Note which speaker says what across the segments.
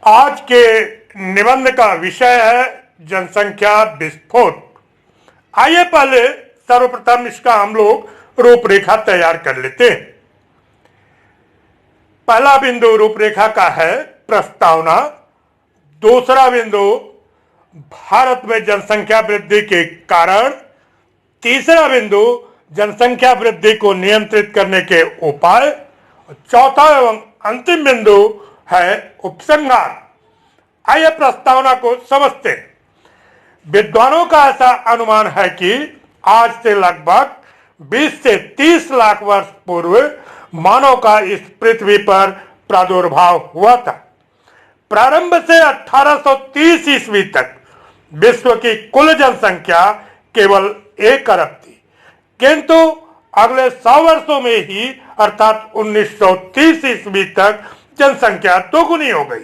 Speaker 1: आज के निबंध का विषय है जनसंख्या विस्फोट। आइए पहले सर्वप्रथम इसका हम लोग रूपरेखा तैयार कर लेते हैं। पहला बिंदु रूपरेखा का है प्रस्तावना। दूसरा बिंदु भारत में जनसंख्या वृद्धि के कारण। तीसरा बिंदु जनसंख्या वृद्धि को नियंत्रित करने के उपाय। चौथा एवं अंतिम बिंदु है उपसंहार। आइए प्रस्तावना को समझते हैं। विद्वानों का ऐसा अनुमान है कि आज से लगभग 20 से 30 लाख वर्ष पूर्व मानव का इस पृथ्वी पर प्रादुर्भाव हुआ था। प्रारंभ से 1830 ईस्वी तक विश्व की कुल जनसंख्या केवल 1 अरब थी, किंतु अगले 100 वर्षों में ही अर्थात 1930 ईस्वी तक जनसंख्या दोगुनी हो गई।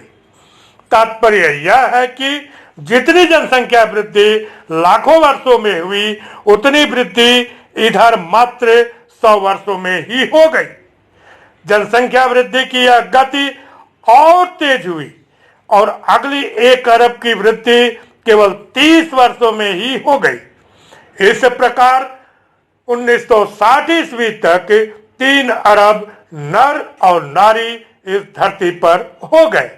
Speaker 1: तात्पर्य यह है कि जितनी जनसंख्या वृद्धि लाखों वर्षों में हुई, उतनी वृद्धि इधर मात्र 100 वर्षों में ही हो गई। जनसंख्या वृद्धि की यह गति और तेज हुई और अगली 1 अरब की वृद्धि केवल 30 वर्षों में ही हो गई। इस प्रकार 1960 ईस्वी तक 3 अरब नर और नारी इस धरती पर हो गए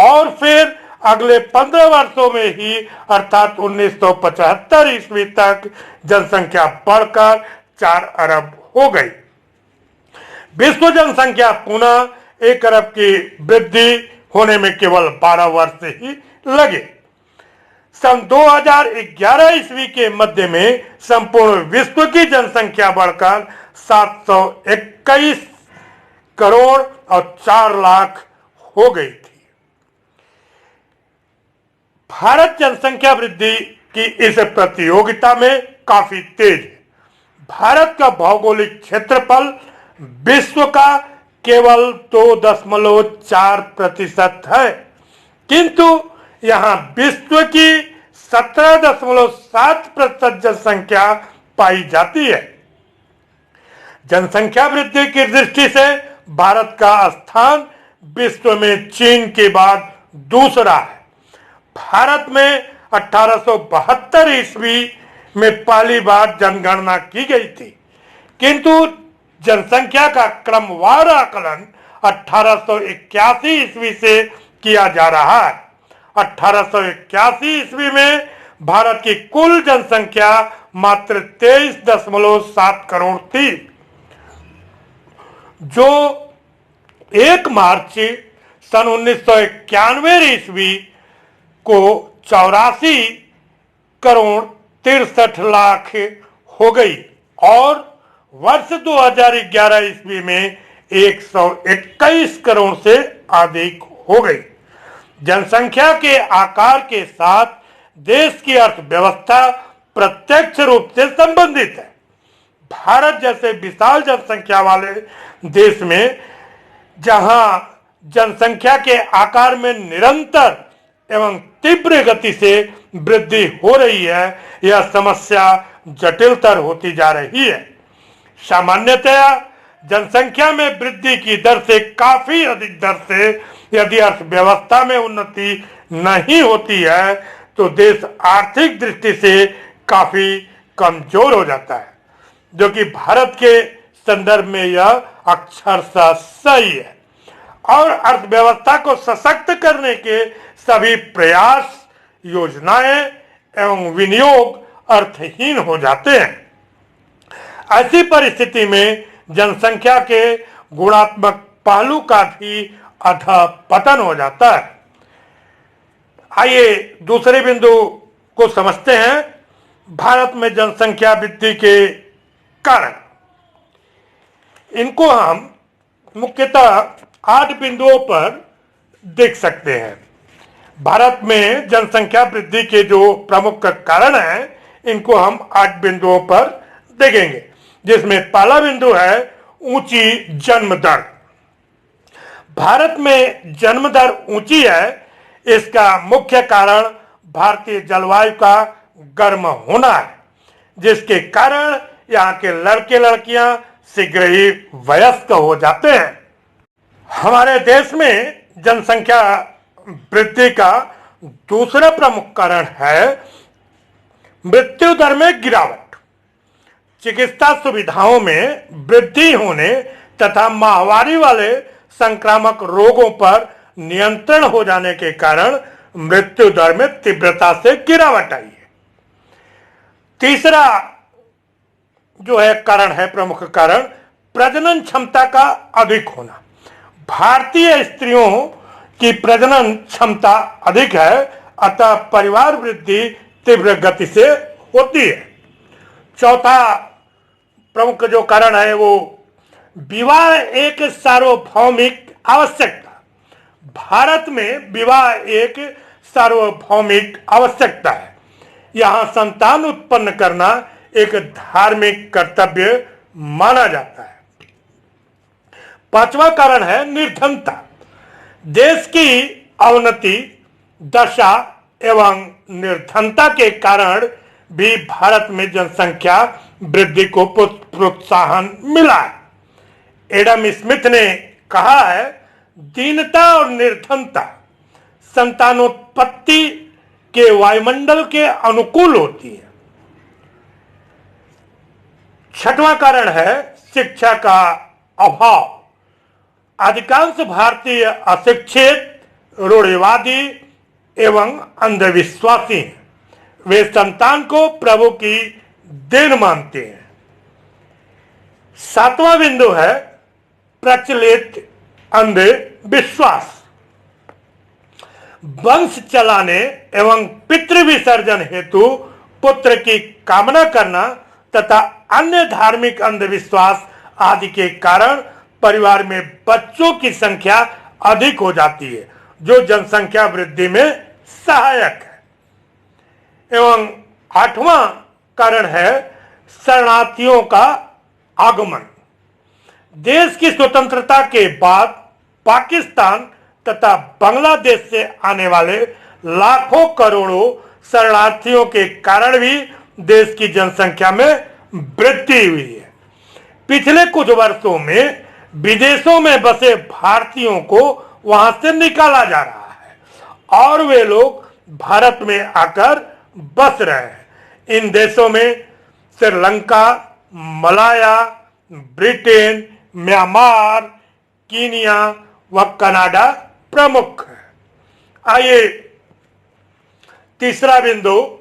Speaker 1: और फिर अगले 15 वर्षों में ही अर्थात 1975 ईस्वी तक जनसंख्या बढ़कर 4 अरब हो गई। विश्व जनसंख्या पुनः 1 अरब की वृद्धि होने में केवल 12 वर्ष ही लगे। सन 2011 ईस्वी के मध्य में संपूर्ण विश्व की जनसंख्या बढ़कर 721 करोड़ और 4 लाख हो गई थी। भारत जनसंख्या वृद्धि की इस प्रतियोगिता में काफी तेज है। भारत का भौगोलिक क्षेत्रफल विश्व का केवल 2.4% है, किंतु यहाँ विश्व की 17.7% जनसंख्या पाई जाती है। जनसंख्या वृद्धि की दृष्टि से भारत का स्थान विश्व में चीन के बाद दूसरा है। भारत में 1872 ईस्वी में पहली बार जनगणना की गई थी, किंतु जनसंख्या का क्रमवार आकलन 1881 ईस्वी से किया जा रहा है। 1881 ईस्वी में भारत की कुल जनसंख्या मात्र 23.7 करोड़ थी, जो 1 मार्च सन 1991 ईस्वी को 84 करोड़ 63 लाख हो गई और वर्ष 2011 ईस्वी में 121 करोड़ से अधिक हो गई। जनसंख्या के आकार के साथ देश की अर्थव्यवस्था प्रत्यक्ष रूप से संबंधित है। भारत जैसे विशाल जनसंख्या वाले देश में जहां जनसंख्या के आकार में निरंतर एवं तीव्र गति से वृद्धि हो रही है, यह समस्या जटिलतर होती जा रही है। सामान्यतया जनसंख्या में वृद्धि की दर से काफी अधिक दर से यदि अर्थव्यवस्था में उन्नति नहीं होती है तो देश आर्थिक दृष्टि से काफी कमजोर हो जाता है, जो कि भारत के संदर्भ में यह अक्षरशः सही है और अर्थव्यवस्था को सशक्त करने के सभी प्रयास, योजनाएं एवं विनियोग अर्थहीन हो जाते हैं। ऐसी परिस्थिति में जनसंख्या के गुणात्मक पहलू का भी अधःपतन हो जाता है। आइए दूसरे बिंदु को समझते हैं। भारत में जनसंख्या वृद्धि के कारण इनको हम मुख्यतः 8 बिंदुओं पर देख सकते हैं। भारत में जनसंख्या वृद्धि के जो प्रमुख कारण हैं, इनको हम 8 बिंदुओं पर देखेंगे, जिसमें पहला बिंदु है ऊंची जन्म दर। भारत में जन्म दर ऊंची है, इसका मुख्य कारण भारतीय जलवायु का गर्म होना है, जिसके कारण यहाँ के लड़के लड़कियां शीघ्र ही वयस्क हो जाते हैं। हमारे देश में जनसंख्या वृद्धि का दूसरा प्रमुख कारण है मृत्यु दर में गिरावट। चिकित्सा सुविधाओं में वृद्धि होने तथा माहवारी वाले संक्रामक रोगों पर नियंत्रण हो जाने के कारण मृत्यु दर में तीव्रता से गिरावट आई है। तीसरा जो है कारण है, प्रमुख कारण, प्रजनन क्षमता का अधिक होना। भारतीय स्त्रियों की प्रजनन क्षमता अधिक है, अतः परिवार वृद्धि तीव्र गति से होती है। चौथा प्रमुख जो कारण है वो विवाह एक सार्वभौमिक आवश्यकता। भारत में विवाह एक सार्वभौमिक आवश्यकता है। यहां संतान उत्पन्न करना एक धार्मिक कर्तव्य माना जाता है। पांचवा कारण है निर्धनता। देश की अवनति दशा एवं निर्धनता के कारण भी भारत में जनसंख्या वृद्धि को प्रोत्साहन मिला है। एडम स्मिथ ने कहा है, दीनता और निर्धनता संतानोत्पत्ति के वायुमंडल के अनुकूल होती है। छठवां कारण है शिक्षा का अभाव। अधिकांश भारतीय अशिक्षित, रूढ़िवादी एवं अंधविश्वासी हैं। वे संतान को प्रभु की देन मानते हैं। सातवां बिंदु है प्रचलित अंधविश्वास। वंश चलाने एवं पितृ विसर्जन हेतु पुत्र की कामना करना तथा अन्य धार्मिक अंधविश्वास आदि के कारण परिवार में बच्चों की संख्या अधिक हो जाती है, जो जनसंख्या वृद्धि में सहायक है। एवं आठवां कारण है शरणार्थियों का आगमन। देश की स्वतंत्रता के बाद पाकिस्तान तथा बांग्लादेश से आने वाले लाखों करोड़ों शरणार्थियों के कारण भी देश की जनसंख्या में वृद्धि हुई है। पिछले कुछ वर्षों में विदेशों में बसे भारतीयों को वहां से निकाला जा रहा है और वे लोग भारत में आकर बस रहे हैं। इन देशों में Sri Lanka, Malaya, Britain, Myanmar, Kenya व कनाडा प्रमुख है। आइए तीसरा बिंदु,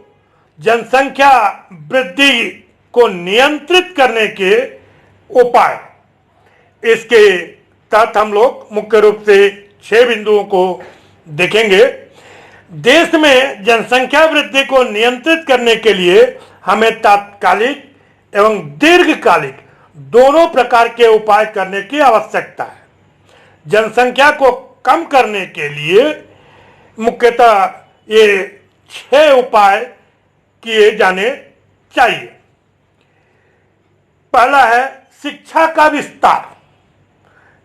Speaker 1: जनसंख्या वृद्धि को नियंत्रित करने के उपाय। इसके तहत हम लोग मुख्य रूप से 6 बिंदुओं को देखेंगे। देश में जनसंख्या वृद्धि को नियंत्रित करने के लिए हमें तात्कालिक एवं दीर्घकालिक दोनों प्रकार के उपाय करने की आवश्यकता है। जनसंख्या को कम करने के लिए मुख्यतः ये 6 उपाय किए जाने चाहिए। पहला है शिक्षा का विस्तार।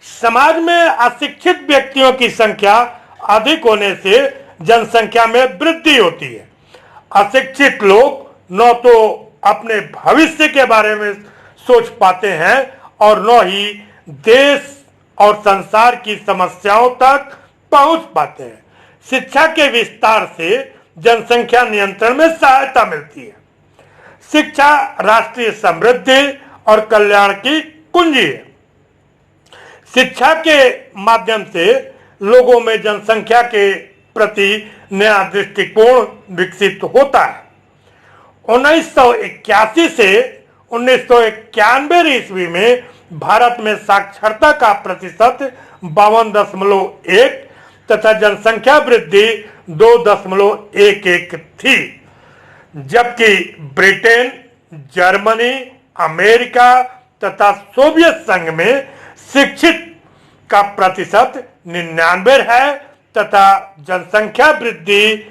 Speaker 1: समाज में अशिक्षित व्यक्तियों की संख्या अधिक होने से जनसंख्या में वृद्धि होती है। अशिक्षित लोग न तो अपने भविष्य के बारे में सोच पाते हैं और न ही देश और संसार की समस्याओं तक पहुंच पाते हैं। शिक्षा के विस्तार से जनसंख्या नियंत्रण में सहायता मिलती है। शिक्षा राष्ट्रीय समृद्धि और कल्याण की कुंजी है। शिक्षा के माध्यम से लोगों में जनसंख्या के प्रति नया दृष्टिकोण विकसित होता है। 1981 से 1991 ईस्वी में भारत में साक्षरता का प्रतिशत 52.1 तथा जनसंख्या वृद्धि 2.11 थी, जबकि ब्रिटेन, जर्मनी, अमेरिका तथा सोवियत संघ में शिक्षित का प्रतिशत 99 है तथा जनसंख्या वृद्धि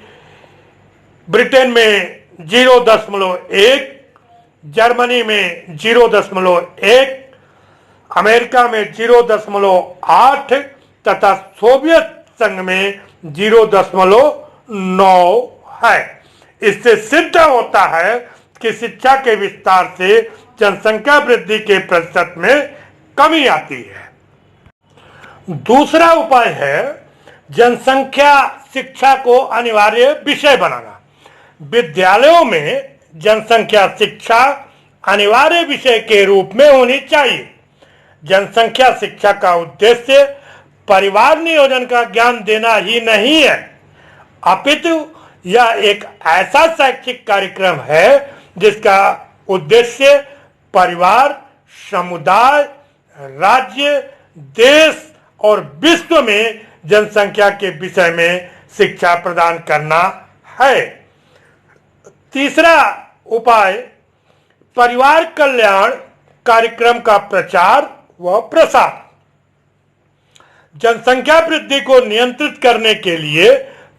Speaker 1: ब्रिटेन में 0.1, जर्मनी में 0.1, अमेरिका में 0.8 तथा सोवियत संघ में 0.9 है। इससे सिद्ध होता है कि शिक्षा के विस्तार से जनसंख्या वृद्धि के प्रतिशत में कमी आती है। दूसरा उपाय है जनसंख्या शिक्षा को अनिवार्य विषय बनाना। विद्यालयों में जनसंख्या शिक्षा अनिवार्य विषय के रूप में होनी चाहिए। जनसंख्या शिक्षा का उद्देश्य परिवार नियोजन का ज्ञान देना ही नहीं है, अपितु यह एक ऐसा शैक्षिक कार्यक्रम है जिसका उद्देश्य परिवार, समुदाय, राज्य, देश और विश्व में जनसंख्या के विषय में शिक्षा प्रदान करना है। तीसरा उपाय परिवार कल्याण कार्यक्रम का प्रचार व प्रसार। जनसंख्या वृद्धि को नियंत्रित करने के लिए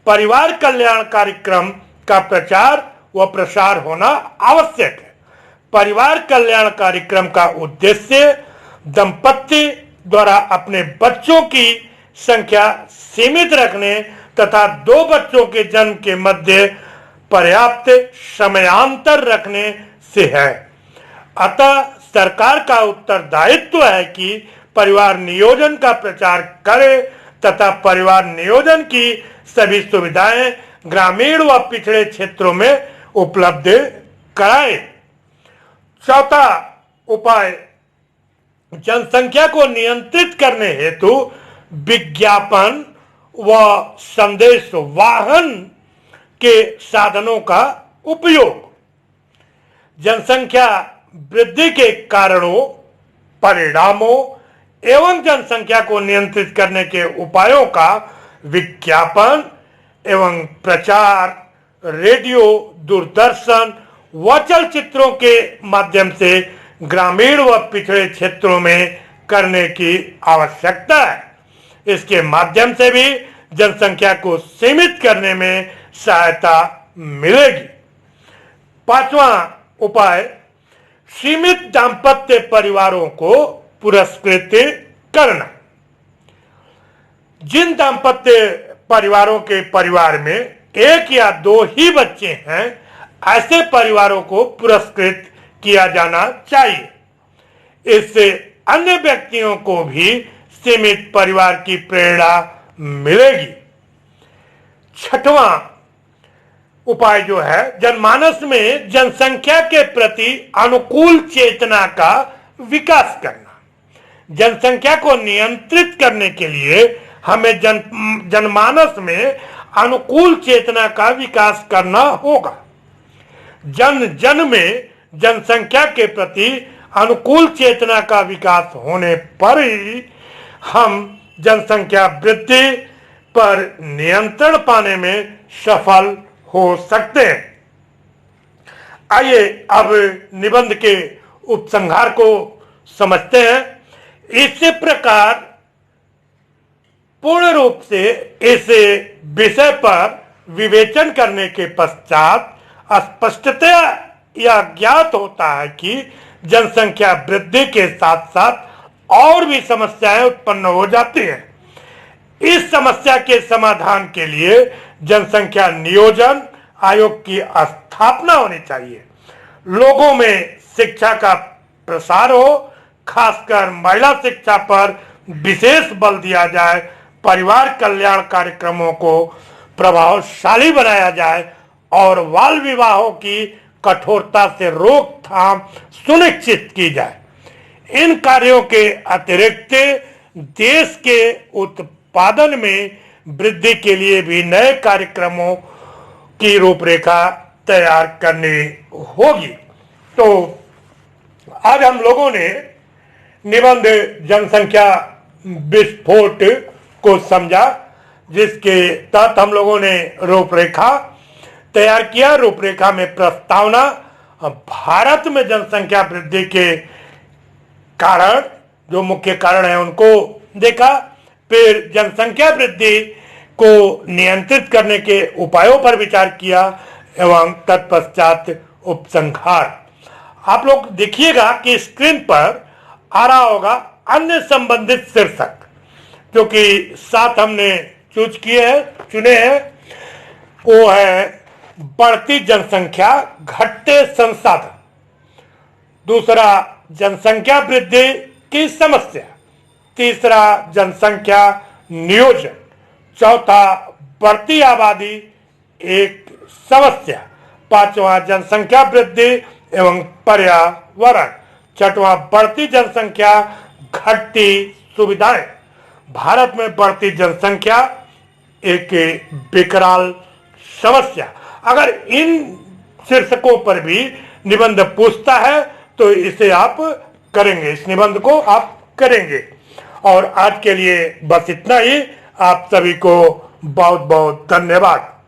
Speaker 1: परिवार कल्याण कार्यक्रम का प्रचार व प्रसार होना आवश्यक है। परिवार कल्याण कार्यक्रम का उद्देश्य दंपति द्वारा अपने बच्चों की संख्या सीमित रखने तथा दो बच्चों के जन्म के मध्य पर्याप्त समयांतर रखने से है। अतः सरकार का उत्तरदायित्व है कि परिवार नियोजन का प्रचार करे तथा परिवार नियोजन की सभी सुविधाएं ग्रामीण व पिछड़े क्षेत्रों में उपलब्ध कराए। चौथा उपाय जनसंख्या को नियंत्रित करने हेतु विज्ञापन व संदेश वाहन के साधनों का उपयोग। जनसंख्या वृद्धि के कारणों, परिणामों एवं जनसंख्या को नियंत्रित करने के उपायों का विज्ञापन एवं प्रचार रेडियो, दूरदर्शन व चलचित्रों के माध्यम से ग्रामीण व पिछड़े क्षेत्रों में करने की आवश्यकता है। इसके माध्यम से भी जनसंख्या को सीमित करने में सहायता मिलेगी। पांचवा उपाय सीमित दाम्पत्य परिवारों को पुरस्कृत करना। जिन दाम्पत्य परिवारों के परिवार में एक या दो ही बच्चे हैं, ऐसे परिवारों को पुरस्कृत किया जाना चाहिए। इससे अन्य व्यक्तियों को भी सीमित परिवार की प्रेरणा मिलेगी। छठवां उपाय जो है जनमानस में जनसंख्या के प्रति अनुकूल चेतना का विकास करना। जनसंख्या को नियंत्रित करने के लिए हमें जनमानस में अनुकूल चेतना का विकास करना होगा। जन जन में जनसंख्या के प्रति अनुकूल चेतना का विकास होने पर ही हम जनसंख्या वृद्धि पर नियंत्रण पाने में सफल हो सकते हैं। आइए अब निबंध के उपसंहार को समझते हैं। इस प्रकार पूर्ण रूप से इस विषय पर विवेचन करने के पश्चात स्पष्टतया यह ज्ञात होता है कि जनसंख्या वृद्धि के साथ साथ और भी समस्याएं उत्पन्न हो जाती हैं। इस समस्या के समाधान के लिए जनसंख्या नियोजन आयोग की स्थापना होनी चाहिए। लोगों में शिक्षा का प्रसार हो, खासकर महिला शिक्षा पर विशेष बल दिया जाए, परिवार कल्याण कार्यक्रमों को प्रभावशाली बनाया जाए और बाल विवाहों की कठोरता से रोकथाम सुनिश्चित की जाए। इन कार्यों के अतिरिक्त देश के उत्पादन में वृद्धि के लिए भी नए कार्यक्रमों की रूपरेखा तैयार करनी होगी। तो आज हम लोगों ने निबंध जनसंख्या विस्फोट को समझा, जिसके तहत हम लोगों ने रूपरेखा तैयार किया। रूपरेखा में प्रस्तावना, भारत में जनसंख्या वृद्धि के कारण, जो मुख्य कारण है उनको देखा, फिर जनसंख्या वृद्धि को नियंत्रित करने के उपायों पर विचार किया एवं तत्पश्चात उपसंहार। आप लोग देखिएगा कि स्क्रीन पर आ रहा होगा अन्य संबंधित शीर्षक, जो कि 7 हमने चुने हैं। वो है बढ़ती जनसंख्या, घटते संसाधन। दूसरा, जनसंख्या वृद्धि की समस्या। तीसरा, जनसंख्या नियोजन। चौथा, बढ़ती आबादी एक समस्या। पांचवा, जनसंख्या वृद्धि एवं पर्यावरण। छठवां, बढ़ती जनसंख्या, घटती सुविधाएं। भारत में बढ़ती जनसंख्या एक विकराल समस्या। अगर इन शीर्षकों पर भी निबंध पूछता है तो इसे आप करेंगे, इस निबंध को आप करेंगे। और आज के लिए बस इतना ही। आप सभी को बहुत बहुत धन्यवाद।